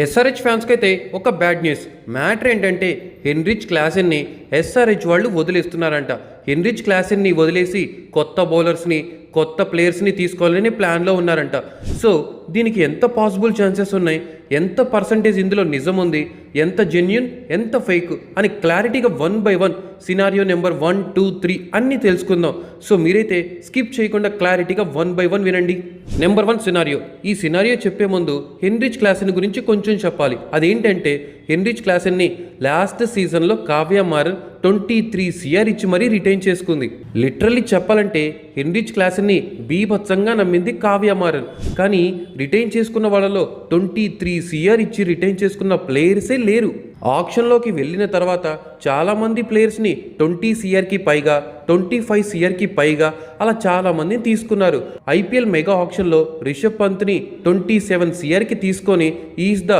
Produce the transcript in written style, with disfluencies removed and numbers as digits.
SRH ఫ్యాన్స్కి అయితే ఒక బ్యాడ్ న్యూస్. మ్యాటర్ ఏంటంటే హెన్రిచ్ క్లాసెన్ని ఎస్ఆర్హెచ్ వాళ్ళు వదిలేస్తున్నారంట. హెన్రిచ్ క్లాసెన్ని వదిలేసి కొత్త బౌలర్స్ని కొత్త ప్లేయర్స్ని తీసుకోవాలని ప్లాన్లో ఉన్నారంట. సో దీనికి ఎంత పాసిబుల్ ఛాన్సెస్ ఉన్నాయి, ఎంత పర్సంటేజ్ ఇందులో నిజం ఉంది, ఎంత జెన్యున్ ఎంత ఫేక్ అని క్లారిటీగా 1 by 1 సినారియో నెంబర్ 1, 2, 3 అన్నీ తెలుసుకుందాం. సో మీరైతే స్కిప్ చేయకుండా క్లారిటీగా 1 by 1 వినండి. Number 1 scenario. ఈ సినారియో చెప్పే ముందు హెన్రిచ్ క్లాసెన్ గురించి కొంచెం చెప్పాలి. అదేంటంటే హెన్రిచ్ క్లాసెన్ని లాస్ట్ సీజన్లో కావ్య మారన్ 23 CR ఇచ్చి మరీ రిటైన్ చేసుకుంది. లిటరల్లీ చెప్పాలంటే హెన్రిచ్ క్లాసెన్ని బీభత్సంగా నమ్మింది కావ్య మారన్. కానీ రిటైన్ చేసుకున్న వాళ్ళలో 23 CR ఇచ్చి రిటైన్ చేసుకున్న ప్లేయర్సే లేరు. ఆక్షన్లోకి వెళ్ళిన తర్వాత చాలామంది ప్లేయర్స్ని 20 CRకి పైగా 25 CRకి పైగా అలా చాలామందిని తీసుకున్నారు. IPL మెగా ఆక్షన్లో రిషబ్ పంత్ని 27 CRకి తీసుకొని ఈజ్ ద